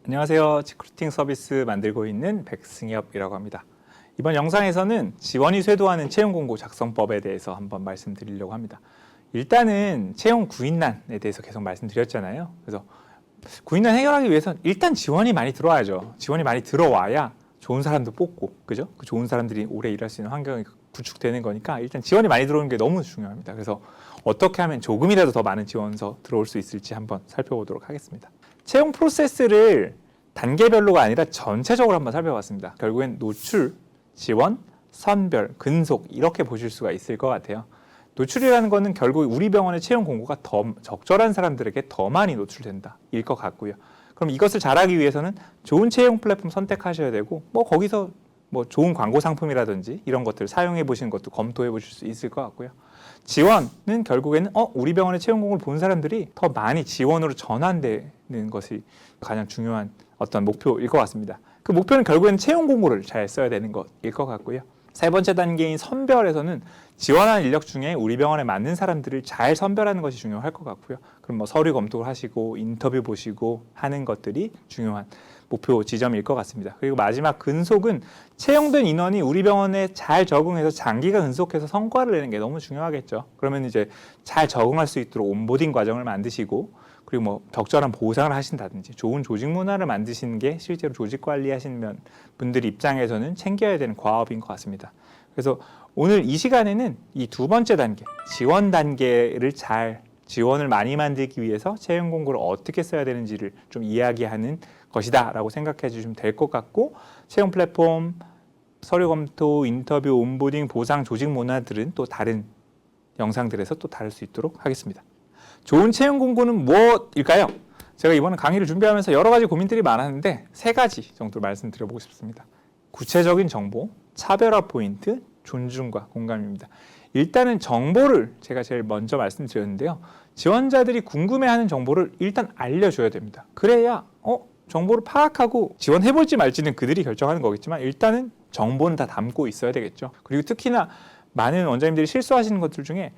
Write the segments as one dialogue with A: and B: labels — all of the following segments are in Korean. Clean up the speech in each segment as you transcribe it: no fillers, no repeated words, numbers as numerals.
A: 안녕하세요. 치크루팅 서비스 만들고 있는 백승엽이라고 합니다. 이번 영상에서는 지원이 쇄도하는 채용 공고 작성법에 대해서 한번 말씀드리려고 합니다. 일단은 채용 구인난에 대해서 계속 말씀드렸잖아요. 그래서 구인난 해결하기 위해서는 일단 지원이 많이 들어와야죠. 지원이 많이 들어와야 좋은 사람도 뽑고, 그죠? 그 좋은 사람들이 오래 일할 수 있는 환경이 구축되는 거니까 일단 지원이 많이 들어오는 게 너무 중요합니다. 그래서 어떻게 하면 조금이라도 더 많은 지원서 들어올 수 있을지 한번 살펴보도록 하겠습니다. 채용 프로세스를 단계별로가 아니라 전체적으로 한번 살펴봤습니다. 결국엔 노출, 지원, 선별, 근속 이렇게 보실 수가 있을 것 같아요. 노출이라는 거는 결국 우리 병원의 채용 공고가 더 적절한 사람들에게 더 많이 노출된다 일 것 같고요. 그럼 이것을 잘하기 위해서는 좋은 채용 플랫폼 선택하셔야 되고 거기서 좋은 광고 상품이라든지 이런 것들을 사용해 보시는 것도 검토해 보실 수 있을 것 같고요. 지원은 결국에는 우리 병원의 채용 공고를 본 사람들이 더 많이 지원으로 전환되는 것이 가장 중요한 어떤 목표일 것 같습니다. 그 목표는 결국에는 채용 공고를 잘 써야 되는 것일 것 같고요. 세 번째 단계인 선별에서는 지원한 인력 중에 우리 병원에 맞는 사람들을 잘 선별하는 것이 중요할 것 같고요. 그럼 서류 검토를 하시고 인터뷰 보시고 하는 것들이 중요한 목표 지점일 것 같습니다. 그리고 마지막 근속은 채용된 인원이 우리 병원에 잘 적응해서 장기간 근속해서 성과를 내는 게 너무 중요하겠죠. 그러면 이제 잘 적응할 수 있도록 온보딩 과정을 만드시고 그리고 적절한 보상을 하신다든지 좋은 조직 문화를 만드시는 게 실제로 조직 관리하시는 분들 입장에서는 챙겨야 되는 과업인 것 같습니다. 그래서 오늘 이 시간에는 이 두 번째 단계, 지원 단계를 잘 지원을 많이 만들기 위해서 채용 공고를 어떻게 써야 되는지를 좀 이야기하는 것이다 라고 생각해 주시면 될 것 같고, 채용 플랫폼, 서류 검토, 인터뷰, 온보딩, 보상, 조직 문화들은 또 다른 영상들에서 또 다룰 수 있도록 하겠습니다. 좋은 채용 공고는 무엇일까요? 제가 이번에 강의를 준비하면서 여러 가지 고민들이 많았는데 세 가지 정도 말씀드려보고 싶습니다. 구체적인 정보, 차별화 포인트, 존중과 공감입니다. 일단은 정보를 제가 제일 먼저 말씀드렸는데요. 지원자들이 궁금해하는 정보를 일단 알려줘야 됩니다. 그래야 정보를 파악하고 지원해볼지 말지는 그들이 결정하는 거겠지만 일단은 정보는 다 담고 있어야 되겠죠. 그리고 특히나 많은 원장님들이 실수하시는 것들 중에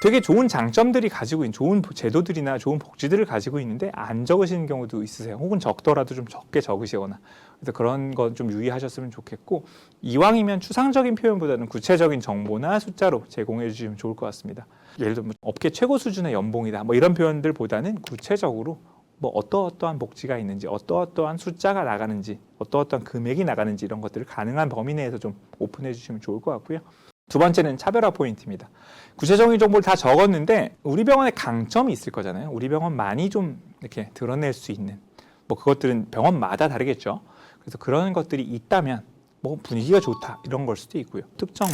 A: 되게 좋은 장점들이 가지고 있는 좋은 제도들이나 좋은 복지들을 가지고 있는데 안 적으시는 경우도 있으세요. 혹은 적더라도 좀 적게 적으시거나. 그래서 그런 건 좀 유의하셨으면 좋겠고, 이왕이면 추상적인 표현보다는 구체적인 정보나 숫자로 제공해 주시면 좋을 것 같습니다. 예를 들면 업계 최고 수준의 연봉이다 이런 표현들보다는 구체적으로 어떠한 복지가 있는지, 어떠한 숫자가 나가는지, 어떠한 금액이 나가는지 이런 것들을 가능한 범위 내에서 좀 오픈해 주시면 좋을 것 같고요. 두 번째는 차별화 포인트입니다. 구체적인 정보를 다 적었는데 우리 병원에 강점이 있을 거잖아요. 우리 병원 많이 좀 이렇게 드러낼 수 있는 그것들은 병원마다 다르겠죠. 그래서 그런 것들이 있다면 분위기가 좋다 이런 걸 수도 있고요. 특정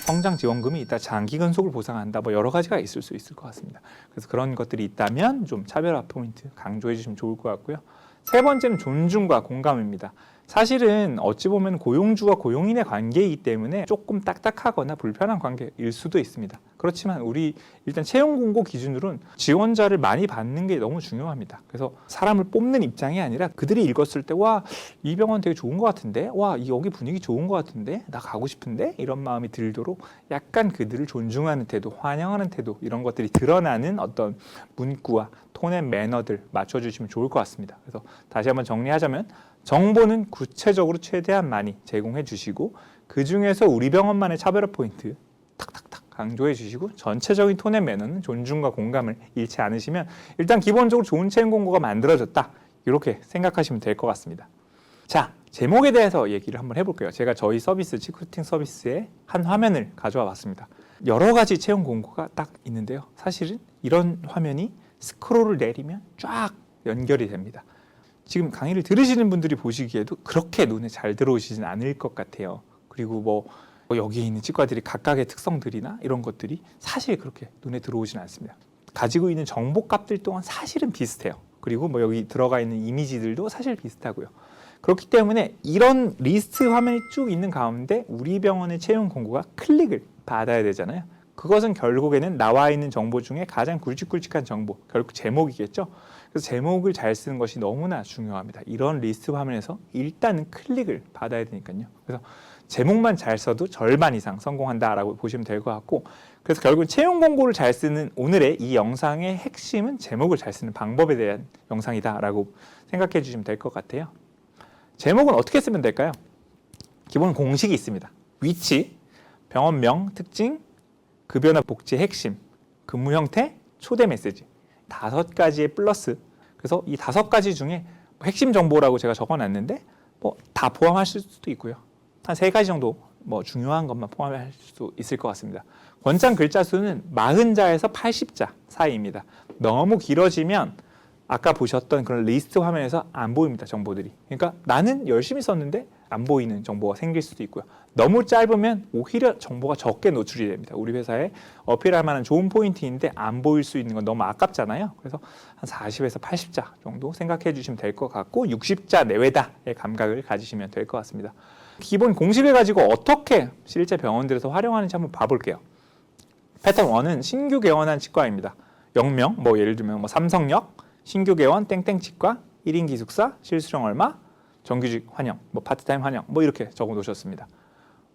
A: 성장 지원금이 있다, 장기 근속을 보상한다 여러 가지가 있을 수 있을 것 같습니다. 그래서 그런 것들이 있다면 좀 차별화 포인트 강조해 주시면 좋을 것 같고요. 세 번째는 존중과 공감입니다. 사실은 어찌 보면 고용주와 고용인의 관계이기 때문에 조금 딱딱하거나 불편한 관계일 수도 있습니다. 그렇지만 우리 일단 채용 공고 기준으로는 지원자를 많이 받는 게 너무 중요합니다. 그래서 사람을 뽑는 입장이 아니라 그들이 읽었을 때 와, 이 병원 되게 좋은 것 같은데, 와, 여기 분위기 좋은 것 같은데, 나 가고 싶은데 이런 마음이 들도록 약간 그들을 존중하는 태도, 환영하는 태도 이런 것들이 드러나는 어떤 문구와 톤의 매너들 맞춰주시면 좋을 것 같습니다. 그래서 다시 한번 정리하자면 정보는 구체적으로 최대한 많이 제공해 주시고 그 중에서 우리 병원만의 차별화 포인트 탁탁탁 강조해 주시고 전체적인 톤의 매너는 존중과 공감을 잃지 않으시면 일단 기본적으로 좋은 채용 공고가 만들어졌다 이렇게 생각하시면 될 것 같습니다. 자, 제목에 대해서 얘기를 한번 해볼게요. 제가 저희 서비스 치크루팅 서비스의 한 화면을 가져와 봤습니다. 여러 가지 채용 공고가 딱 있는데요. 사실은 이런 화면이 스크롤을 내리면 쫙 연결이 됩니다. 지금 강의를 들으시는 분들이 보시기에도 그렇게 눈에 잘 들어오시진 않을 것 같아요. 그리고 여기에 있는 치과들이 각각의 특성들이나 이런 것들이 사실 그렇게 눈에 들어오지는 않습니다. 가지고 있는 정보값들 또한 사실은 비슷해요. 그리고 여기 들어가 있는 이미지들도 사실 비슷하고요. 그렇기 때문에 이런 리스트 화면이 쭉 있는 가운데 우리 병원의 채용 공고가 클릭을 받아야 되잖아요. 그것은 결국에는 나와 있는 정보 중에 가장 굵직굵직한 정보, 결국 제목이겠죠. 그래서 제목을 잘 쓰는 것이 너무나 중요합니다. 이런 리스트 화면에서 일단은 클릭을 받아야 되니까요. 그래서 제목만 잘 써도 절반 이상 성공한다라고 보시면 될 것 같고, 그래서 결국 채용 공고를 잘 쓰는 오늘의 이 영상의 핵심은 제목을 잘 쓰는 방법에 대한 영상이다라고 생각해 주시면 될 것 같아요. 제목은 어떻게 쓰면 될까요? 기본 공식이 있습니다. 위치, 병원명, 특징, 급여나 복지의 핵심, 근무 형태, 초대 메시지 5가지의 플러스. 그래서 이 5가지 중에 핵심 정보라고 제가 적어놨는데 뭐 다 포함하실 수도 있고요. 한 3가지 정도 뭐 중요한 것만 포함할 수 있을 것 같습니다. 권장 글자 수는 40자에서 80자 사이입니다. 너무 길어지면 아까 보셨던 그런 리스트 화면에서 안 보입니다. 정보들이. 그러니까 나는 열심히 썼는데 안 보이는 정보가 생길 수도 있고요. 너무 짧으면 오히려 정보가 적게 노출이 됩니다. 우리 회사에 어필할 만한 좋은 포인트인데 안 보일 수 있는 건 너무 아깝잖아요. 그래서 한 40에서 80자 정도 생각해 주시면 될 것 같고 60자 내외다의 감각을 가지시면 될 것 같습니다. 기본 공식을 가지고 어떻게 실제 병원들에서 활용하는지 한번 봐볼게요. 패턴 1은 신규 개원한 치과입니다. 영명, 뭐 예를 들면 뭐 삼성역, 신규 개원 땡땡 치과, 1인 기숙사, 실수령 얼마, 정규직 환영, 뭐 파트타임 환영, 뭐 이렇게 적어 놓으셨습니다.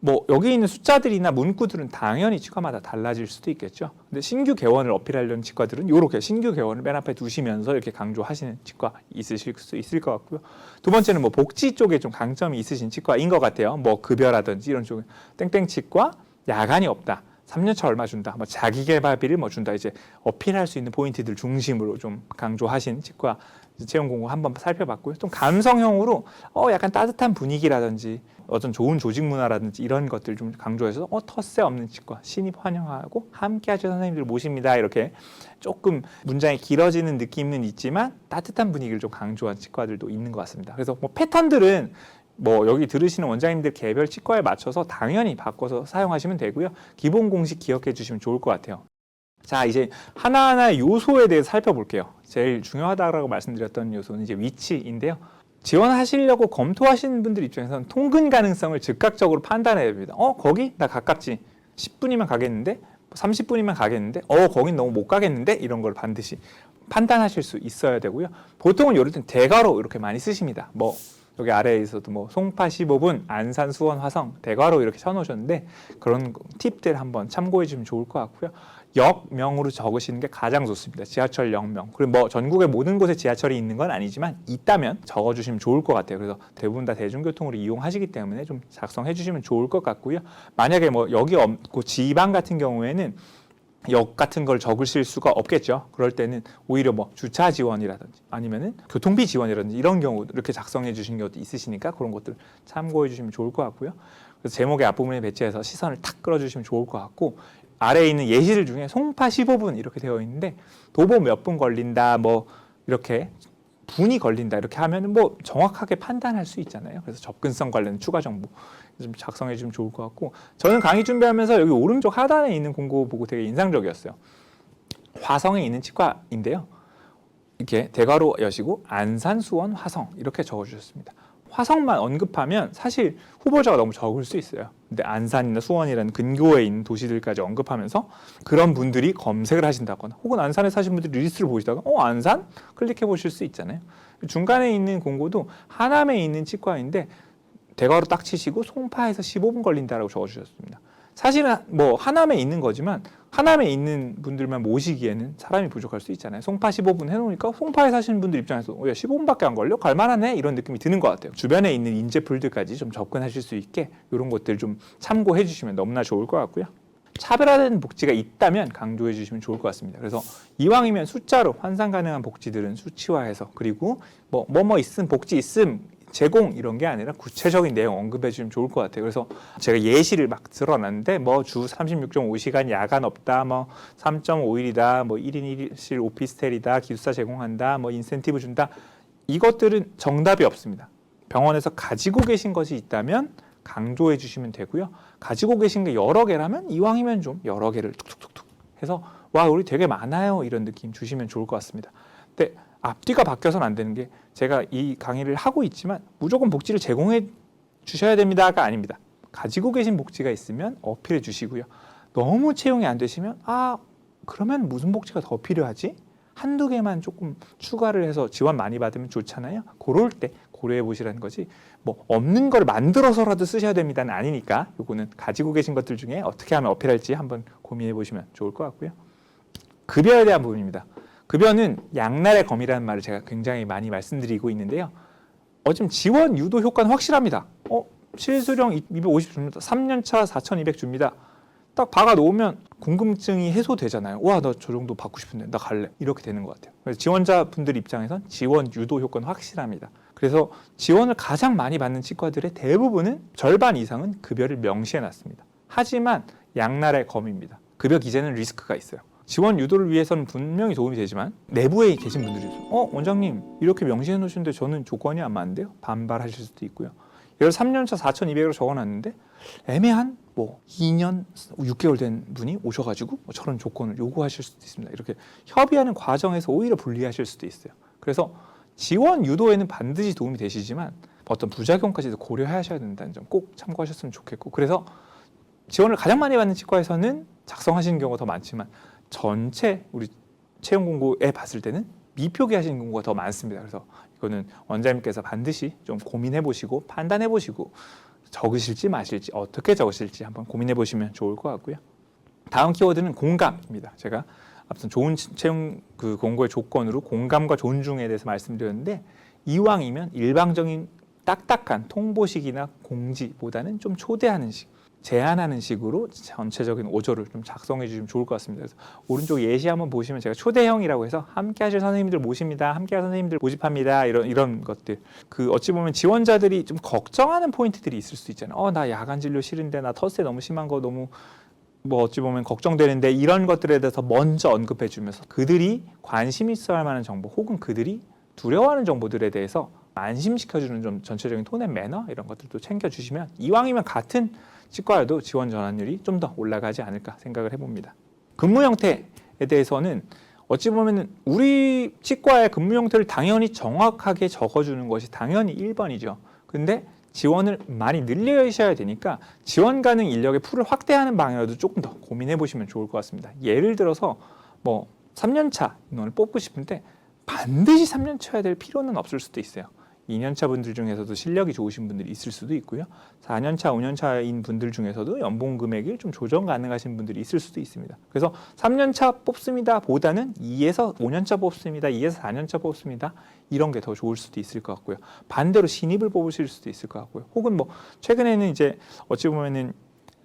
A: 뭐 여기 있는 숫자들이나 문구들은 당연히 치과마다 달라질 수도 있겠죠. 근데 신규 개원을 어필하려는 치과들은 이렇게 신규 개원을 맨 앞에 두시면서 이렇게 강조하시는 치과 있으실 수 있을 것 같고요. 두 번째는 뭐 복지 쪽에 좀 강점이 있으신 치과인 것 같아요. 뭐 급여라든지 이런 쪽에 땡땡 치과, 야간이 없다. 3년차 얼마 준다. 뭐 자기개발비를 뭐 준다. 이제 어필할 수 있는 포인트들 중심으로 좀 강조하신 치과 채용 공고 한번 살펴봤고요. 좀 감성형으로 약간 따뜻한 분위기라든지 어떤 좋은 조직 문화라든지 이런 것들 좀 강조해서 텃세 없는 치과 신입 환영하고 함께 하실 선생님들 모십니다. 이렇게 조금 문장이 길어지는 느낌은 있지만 따뜻한 분위기를 좀 강조한 치과들도 있는 것 같습니다. 그래서 뭐 패턴들은 뭐 여기 들으시는 원장님들 개별 치과에 맞춰서 당연히 바꿔서 사용하시면 되고요. 기본 공식 기억해 주시면 좋을 것 같아요. 자, 이제 하나하나의 요소에 대해서 살펴볼게요. 제일 중요하다고 말씀드렸던 요소는 이제 위치인데요. 지원하시려고 검토하시는 분들 입장에서는 통근 가능성을 즉각적으로 판단해야 됩니다. 거기 나 가깝지. 10분이면 가겠는데, 30분이면 가겠는데, 거긴 너무 못 가겠는데 이런 걸 반드시 판단하실 수 있어야 되고요. 보통은 이럴 땐 대괄호 이렇게 많이 쓰십니다. 뭐 여기 아래에서도 뭐 송파 15분, 안산, 수원, 화성, 대괄호 이렇게 쳐놓으셨는데 그런 팁들 한번 참고해 주시면 좋을 것 같고요. 역명으로 적으시는 게 가장 좋습니다. 지하철 역명. 그리고 뭐 전국의 모든 곳에 지하철이 있는 건 아니지만 있다면 적어주시면 좋을 것 같아요. 그래서 대부분 다 대중교통으로 이용하시기 때문에 좀 작성해 주시면 좋을 것 같고요. 만약에 뭐 여기 없고 지방 같은 경우에는 역 같은 걸 적으실 수가 없겠죠. 그럴 때는 오히려 뭐 주차 지원이라든지 아니면은 교통비 지원이라든지 이런 경우 이렇게 작성해 주신 것도 있으시니까 그런 것들 참고해 주시면 좋을 것 같고요. 그래서 제목의 앞부분에 배치해서 시선을 탁 끌어주시면 좋을 것 같고 아래에 있는 예시들 중에 송파 15분 이렇게 되어 있는데 도보 몇 분 걸린다 뭐 이렇게 분이 걸린다 이렇게 하면 뭐 정확하게 판단할 수 있잖아요. 그래서 접근성 관련 추가 정보 좀 작성해 주면 좋을 것 같고 저는 강의 준비하면서 여기 오른쪽 하단에 있는 공고 보고 되게 인상적이었어요. 화성에 있는 치과인데요. 이렇게 대괄호 여시고 안산, 수원, 화성 이렇게 적어주셨습니다. 화성만 언급하면 사실 후보자가 너무 적을 수 있어요. 근데 안산이나 수원이라는 근교에 있는 도시들까지 언급하면서 그런 분들이 검색을 하신다거나 혹은 안산에 사신 분들이 리스트를 보시다가 안산? 클릭해 보실 수 있잖아요. 중간에 있는 공고도 하남에 있는 치과인데 대괄호 딱 치시고 송파에서 15분 걸린다라고 적어주셨습니다. 사실은 뭐 하남에 있는 거지만 하남에 있는 분들만 모시기에는 사람이 부족할 수 있잖아요. 송파 15분 해놓으니까 송파에 사시는 분들 입장에서 야 15분밖에 안 걸려? 갈만하네? 이런 느낌이 드는 것 같아요. 주변에 있는 인재풀들까지 좀 접근하실 수 있게 이런 것들 좀 참고해 주시면 너무나 좋을 것 같고요. 차별화된 복지가 있다면 강조해 주시면 좋을 것 같습니다. 그래서 이왕이면 숫자로 환산 가능한 복지들은 수치화해서 그리고 뭐 있음 복지 있음 제공 이런 게 아니라 구체적인 내용 언급해 주시면 좋을 것 같아요. 그래서 제가 예시를 막 들어놨는데 뭐 주 36.5시간 야간 없다, 뭐 3.5일이다, 뭐 1인 1실 오피스텔이다, 기숙사 제공한다, 뭐 인센티브 준다. 이것들은 정답이 없습니다. 병원에서 가지고 계신 것이 있다면 강조해 주시면 되고요. 가지고 계신 게 여러 개라면 이왕이면 좀 여러 개를 툭툭툭툭 해서 와 우리 되게 많아요 이런 느낌 주시면 좋을 것 같습니다. 근데 앞뒤가 바뀌어서는 안 되는 게 제가 이 강의를 하고 있지만 무조건 복지를 제공해 주셔야 됩니다가 아닙니다. 가지고 계신 복지가 있으면 어필해 주시고요. 너무 채용이 안 되시면 그러면 무슨 복지가 더 필요하지? 한두 개만 조금 추가를 해서 지원 많이 받으면 좋잖아요. 그럴 때 고려해 보시라는 거지 뭐 없는 걸 만들어서라도 쓰셔야 됩니다는 아니니까 요거는 가지고 계신 것들 중에 어떻게 하면 어필할지 한번 고민해 보시면 좋을 것 같고요. 급여에 대한 부분입니다. 급여는 양날의 검이라는 말을 제가 굉장히 많이 말씀드리고 있는데요. 지금 지원 유도 효과는 확실합니다. 실수령 250 줍니다. 3년차 4,200 줍니다. 딱 박아 놓으면 궁금증이 해소되잖아요. 와, 나 저 정도 받고 싶은데 나 갈래. 이렇게 되는 것 같아요. 그래서 지원자분들 입장에선 지원 유도 효과는 확실합니다. 그래서 지원을 가장 많이 받는 치과들의 대부분은 절반 이상은 급여를 명시해 놨습니다. 하지만 양날의 검입니다. 급여 기재는 리스크가 있어요. 지원 유도를 위해서는 분명히 도움이 되지만 내부에 계신 분들이 있어요. 원장님 이렇게 명시해 놓으시는데 저는 조건이 안 맞는데요. 반발하실 수도 있고요. 예를 3년차 4,200으로 적어놨는데 애매한 2년 6개월 된 분이 오셔가지고 저런 조건을 요구하실 수도 있습니다. 이렇게 협의하는 과정에서 오히려 불리하실 수도 있어요. 그래서 지원 유도에는 반드시 도움이 되시지만 어떤 부작용까지도 고려하셔야 된다는 점 꼭 참고하셨으면 좋겠고, 그래서 지원을 가장 많이 받는 치과에서는 작성하시는 경우가 더 많지만 전체 우리 채용 공고에 봤을 때는 미표기 하시는 경우가 더 많습니다. 그래서 이거는 원장님께서 반드시 좀 고민해 보시고 판단해 보시고 적으실지 마실지 어떻게 적으실지 한번 고민해 보시면 좋을 것 같고요. 다음 키워드는 공감입니다. 제가 앞선 좋은 채용 공고의 조건으로 공감과 존중에 대해서 말씀드렸는데, 이왕이면 일방적인 딱딱한 통보식이나 공지보다는 좀 초대하는 식, 제안하는 식으로 전체적인 오조를 좀 작성해 주시면 좋을 것 같습니다. 그래서 오른쪽 예시 한번 보시면 제가 초대형이라고 해서 함께 하실 선생님들 모십니다. 함께 할 선생님들 모집합니다. 이런 것들. 어찌 보면 지원자들이 좀 걱정하는 포인트들이 있을 수 있잖아요. 나 야간 진료 싫은데, 나 텃세 너무 심한 거 너무 어찌 보면 걱정되는데, 이런 것들에 대해서 먼저 언급해 주면서 그들이 관심 있어 할 만한 정보 혹은 그들이 두려워하는 정보들에 대해서 안심시켜주는 좀 전체적인 톤 앤 매너 이런 것들도 챙겨주시면 이왕이면 같은 치과여도 지원 전환율이 좀 더 올라가지 않을까 생각을 해봅니다. 근무 형태에 대해서는 어찌 보면 우리 치과의 근무 형태를 당연히 정확하게 적어주는 것이 당연히 1번이죠. 근데 지원을 많이 늘리셔야 되니까 지원 가능 인력의 풀을 확대하는 방향으로도 조금 더 고민해 보시면 좋을 것 같습니다. 예를 들어서 3년차 인원을 뽑고 싶은데 반드시 3년차여야 될 필요는 없을 수도 있어요. 2년차 분들 중에서도 실력이 좋으신 분들이 있을 수도 있고요. 4년차, 5년차인 분들 중에서도 연봉 금액을 좀 조정 가능하신 분들이 있을 수도 있습니다. 그래서 3년차 뽑습니다 보다는 2에서 5년차 뽑습니다, 2에서 4년차 뽑습니다, 이런 게 더 좋을 수도 있을 것 같고요. 반대로 신입을 뽑으실 수도 있을 것 같고요. 혹은 최근에는 이제 어찌 보면은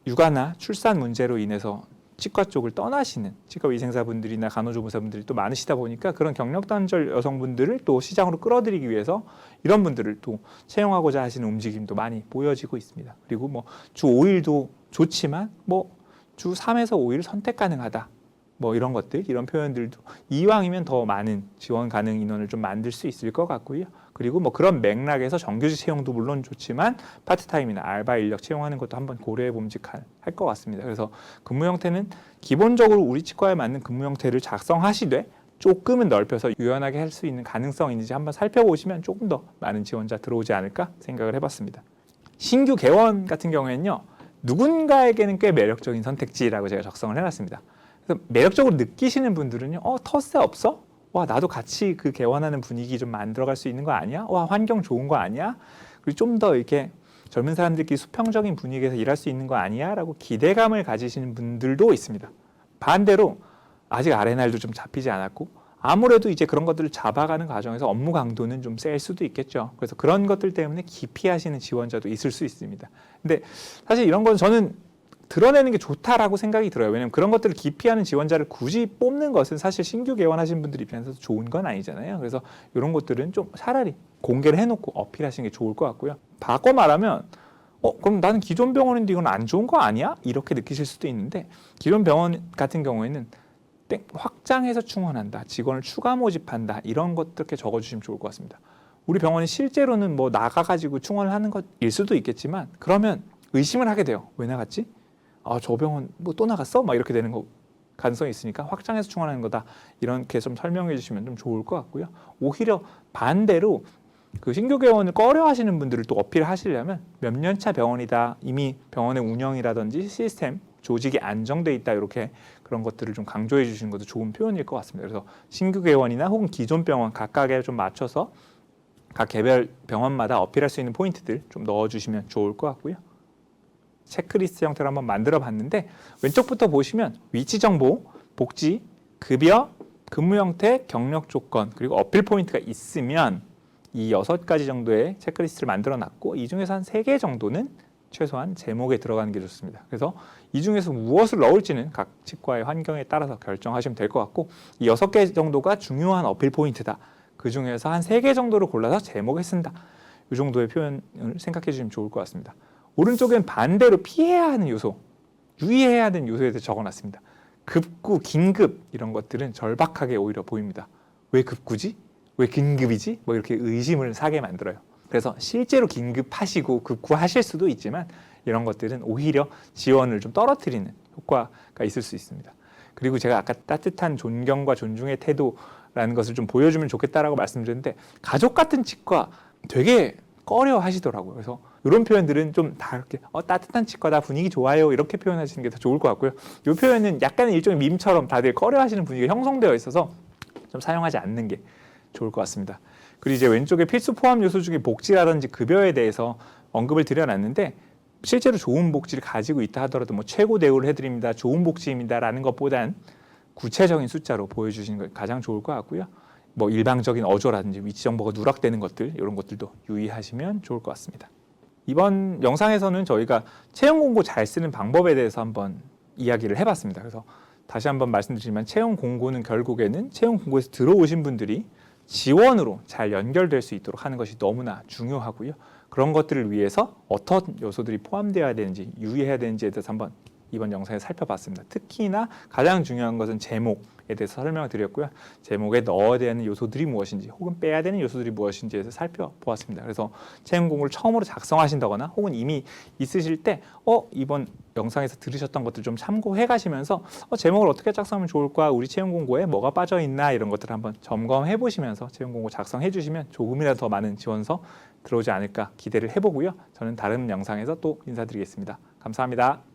A: 육아나 출산 문제로 인해서 치과 쪽을 떠나시는 치과위생사분들이나 간호조무사분들이 또 많으시다 보니까 그런 경력단절 여성분들을 또 시장으로 끌어들이기 위해서 이런 분들을 또 채용하고자 하시는 움직임도 많이 보여지고 있습니다. 그리고 주 5일도 좋지만 주 3에서 5일 선택 가능하다, 이런 것들, 이런 표현들도 이왕이면 더 많은 지원 가능 인원을 좀 만들 수 있을 것 같고요. 그리고 그런 맥락에서 정규직 채용도 물론 좋지만 파트타임이나 알바 인력 채용하는 것도 한번 고려해 봄직할 것 같습니다. 그래서 근무 형태는 기본적으로 우리 치과에 맞는 근무 형태를 작성하시되 조금은 넓혀서 유연하게 할 수 있는 가능성이 있는지 한번 살펴보시면 조금 더 많은 지원자 들어오지 않을까 생각을 해봤습니다. 신규 개원 같은 경우에는요, 누군가에게는 꽤 매력적인 선택지라고 제가 작성을 해놨습니다. 그래서 매력적으로 느끼시는 분들은요, 텃세 없어? 와, 나도 같이 그 개원하는 분위기 좀 만들어갈 수 있는 거 아니야? 와, 환경 좋은 거 아니야? 그리고 좀 더 이렇게 젊은 사람들끼리 수평적인 분위기에서 일할 수 있는 거 아니야? 라고 기대감을 가지시는 분들도 있습니다. 반대로 아직 R&R도 좀 잡히지 않았고 아무래도 이제 그런 것들을 잡아가는 과정에서 업무 강도는 좀 셀 수도 있겠죠. 그래서 그런 것들 때문에 기피하시는 지원자도 있을 수 있습니다. 근데 사실 이런 건 저는 드러내는 게 좋다라고 생각이 들어요. 왜냐하면 그런 것들을 기피하는 지원자를 굳이 뽑는 것은 사실 신규 개원하신 분들 입장에서 좋은 건 아니잖아요. 그래서 이런 것들은 좀 차라리 공개를 해놓고 어필하시는 게 좋을 것 같고요. 바꿔 말하면 그럼 나는 기존 병원인데 이건 안 좋은 거 아니야? 이렇게 느끼실 수도 있는데, 기존 병원 같은 경우에는 확장해서 충원한다, 직원을 추가 모집한다, 이런 것들 이렇게 적어주시면 좋을 것 같습니다. 우리 병원이 실제로는 나가가지고 충원을 하는 것일 수도 있겠지만 그러면 의심을 하게 돼요. 왜 나갔지? 저 병원 또 나갔어? 이렇게 되는 가능성이 있으니까 확장해서 충원하는 거다, 이렇게 좀 설명해 주시면 좀 좋을 것 같고요. 오히려 반대로 그 신규 개원을 꺼려 하시는 분들을 또 어필하시려면 몇 년차 병원이다, 이미 병원의 운영이라든지 시스템, 조직이 안정돼 있다, 이렇게 그런 것들을 좀 강조해 주시는 것도 좋은 표현일 것 같습니다. 그래서 신규 개원이나 혹은 기존 병원 각각에 좀 맞춰서 각 개별 병원마다 어필할 수 있는 포인트들 좀 넣어주시면 좋을 것 같고요. 체크리스트 형태로 한번 만들어 봤는데 왼쪽부터 보시면 위치 정보, 복지, 급여, 근무 형태, 경력 조건, 그리고 어필 포인트가 있으면 이 6가지 정도의 체크리스트를 만들어 놨고 이 중에서 한 3개 정도는 최소한 제목에 들어가는 게 좋습니다. 그래서 이 중에서 무엇을 넣을지는 각 치과의 환경에 따라서 결정하시면 될 것 같고 이 6개 정도가 중요한 어필 포인트다. 그 중에서 한 3개 정도를 골라서 제목에 쓴다. 이 정도의 표현을 생각해 주시면 좋을 것 같습니다. 오른쪽엔 반대로 피해야 하는 요소, 유의해야 하는 요소에 대해서 적어놨습니다. 급구, 긴급 이런 것들은 절박하게 오히려 보입니다. 왜 급구지? 왜 긴급이지? 뭐 이렇게 의심을 사게 만들어요. 그래서 실제로 긴급하시고 급구하실 수도 있지만 이런 것들은 오히려 지원을 좀 떨어뜨리는 효과가 있을 수 있습니다. 그리고 제가 아까 따뜻한 존경과 존중의 태도라는 것을 좀 보여주면 좋겠다라고 말씀드렸는데 가족 같은 치과 되게 꺼려 하시더라고요. 그래서 이런 표현들은 좀 다 이렇게 따뜻한 치과다, 분위기 좋아요 이렇게 표현하시는 게 더 좋을 것 같고요. 이 표현은 약간의 일종의 밈처럼 다들 꺼려 하시는 분위기가 형성되어 있어서 좀 사용하지 않는 게 좋을 것 같습니다. 그리고 이제 왼쪽에 필수 포함 요소 중에 복지라든지 급여에 대해서 언급을 드려놨는데 실제로 좋은 복지를 가지고 있다 하더라도 뭐 최고 대우를 해드립니다, 좋은 복지입니다라는 것보단 구체적인 숫자로 보여주시는 게 가장 좋을 것 같고요. 뭐 일방적인 어조라든지 위치 정보가 누락되는 것들 이런 것들도 유의하시면 좋을 것 같습니다. 이번 영상에서는 저희가 채용 공고 잘 쓰는 방법에 대해서 한번 이야기를 해봤습니다. 그래서 다시 한번 말씀드리지만 채용 공고는 결국에는 채용 공고에서 들어오신 분들이 지원으로 잘 연결될 수 있도록 하는 것이 너무나 중요하고요. 그런 것들을 위해서 어떤 요소들이 포함되어야 되는지 유의해야 되는지에 대해서 한번 이번 영상에 살펴봤습니다. 특히나 가장 중요한 것은 제목에 대해서 설명을 드렸고요. 제목에 넣어야 되는 요소들이 무엇인지 혹은 빼야 되는 요소들이 무엇인지에 대해서 살펴보았습니다. 그래서 채용 공고를 처음으로 작성하신다거나 혹은 이미 있으실 때 이번 영상에서 들으셨던 것들 좀 참고해 가시면서 제목을 어떻게 작성하면 좋을까, 우리 채용 공고에 뭐가 빠져 있나 이런 것들을 한번 점검해 보시면서 채용 공고 작성해 주시면 조금이라도 더 많은 지원서 들어오지 않을까 기대를 해보고요. 저는 다른 영상에서 또 인사드리겠습니다. 감사합니다.